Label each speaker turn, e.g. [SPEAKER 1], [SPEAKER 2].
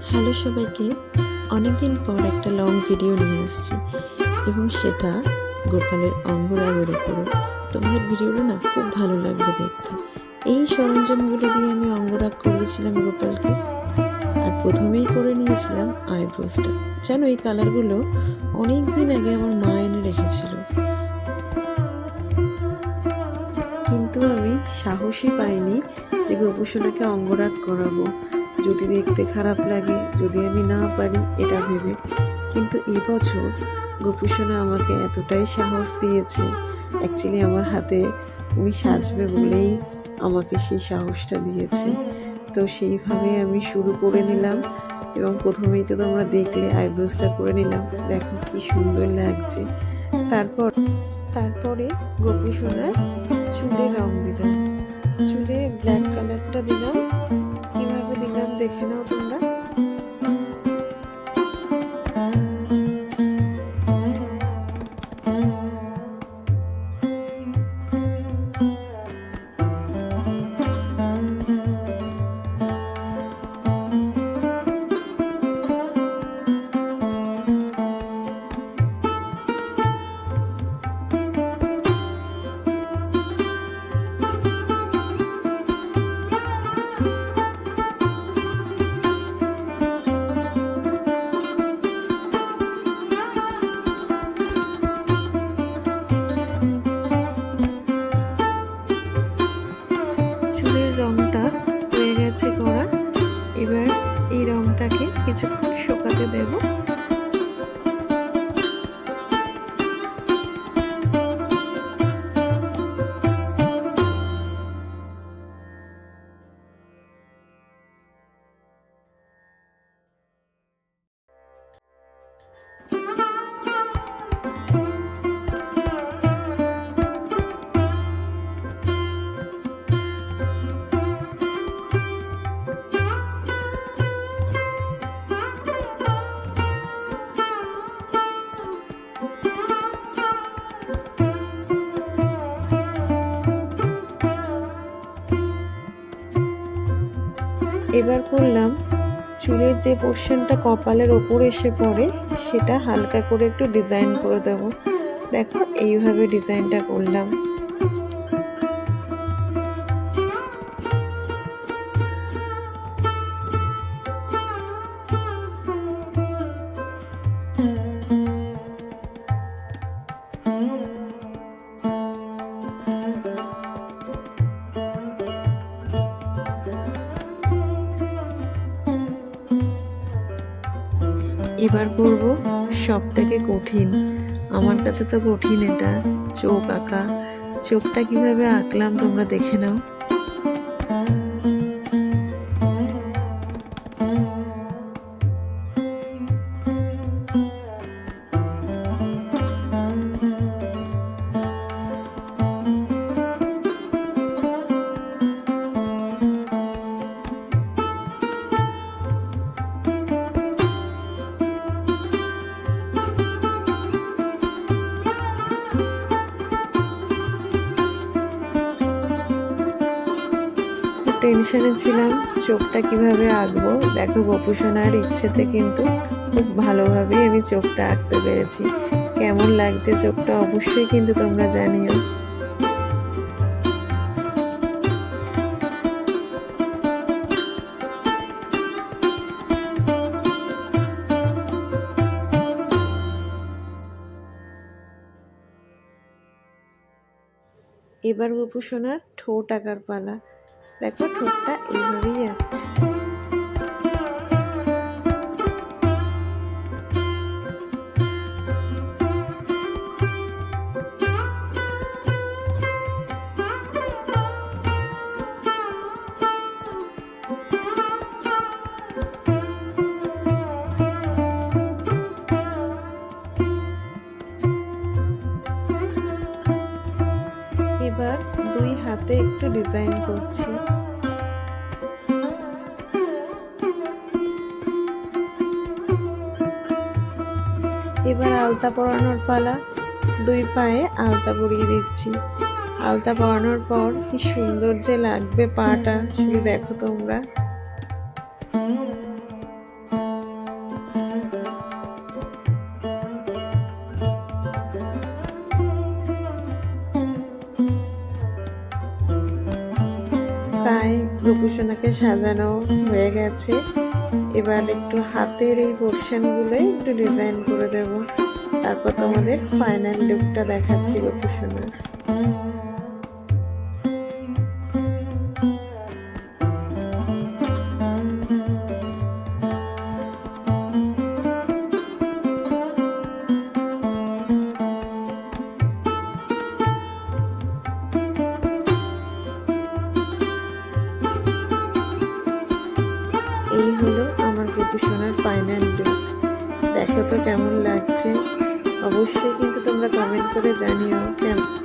[SPEAKER 1] Hello সবাইকে, অনেকদিন পর একটা লং ভিডিও নিয়ে আসছি এবং সেটা গোপালের অঙ্গরাগের উপরে। তোমাদের ভিডিওটা না খুব ভালো লাগবে দেখতে। এই সরঞ্জামগুলো দিয়ে আমি অঙ্গরাগ করেছিলাম গোপালকে, আর প্রথমেই করে নিয়েছিলাম আইব্রোসটা। জানো, এই কালারগুলো অনেক দিন আগে আমার মা এনে রেখেছিল, কিন্তু আমি সাহসই পাইনি যে গোপুসোনাকে অঙ্গরাগ করাবো, যদি দেখতে খারাপ লাগে, যদি আমি না পারি এটা ভেবে। কিন্তু এবছর গোপুসোনা আমাকে এতটাই সাহস দিয়েছে, অ্যাকচুয়ালি আমার হাতে উনি সাজবে বলেই আমাকে সেই সাহসটা দিয়েছে। তো সেইভাবে আমি শুরু করে নিলাম এবং প্রথমেই তো তোমরা দেখলে আইব্রোসটা করে নিলাম, দেখো কি সুন্দর লাগছে। তারপরে গোপুসোনার চুলে রং দিলাম, চুলে ব্ল্যাক কালারটা দিলাম। কিভাবে দিলাম দেখে নাও তোমরা। রংটা হয়ে গেছে করা, এবার এই রংটাকে কিছুক্ষণ শুকাতে দেব। এবার করলাম চুলের যে পোর্শনটা কপালের ওপর এসে পড়ে সেটা হালকা করে একটু ডিজাইন করে দেব। দেখো এইভাবে ডিজাইনটা করলাম। এবার করব সব থেকে কঠিন, আমার কাছে তো কঠিন এটা, চোখ আঁকা। চোখটা কিভাবে আঁকলাম তোমরা দেখে নাও। টেনশনে ছিলাম চোখটা কিভাবে আঁকবো। দেখো গোপুসোনার ইচ্ছেতে কিন্তু খুব ভালোভাবে আমি চোখটা আঁকতে পেরেছি। কেমন লাগছে চোখটা অবশ্যই কিন্তু তোমরা জানিও। এবার গোপুসোনার ঠোঁট আঁকার পালা। দেখো ঠোঁটটা এইভাবেই যাচ্ছে। এবার দুই হাতে একটু ডিজাইন করছি। এবার আলতা পরানোর পালা। দুই পায়ে আলতা পরিয়ে দিচ্ছি। আলতা পরানোর পর কি সুন্দর যে লাগবে পাটা, শুধু দেখো তোমরা। প্রায় গোপুসোনাকে সাজানো হয়ে গেছে। এবার একটু হাতের এই পোর্শনগুলো একটু ডিজাইন করে দেব, তারপর তোমাদের ফাইনাল লুকটা দেখাচ্ছি গোপুসোনার। এই হলো আমার গোপুসোনার ফাইনাল লুক। দেখো তো কেমন লাগছে, অবশ্যই কিন্তু তোমরা কমেন্ট করে জানিও কেমন।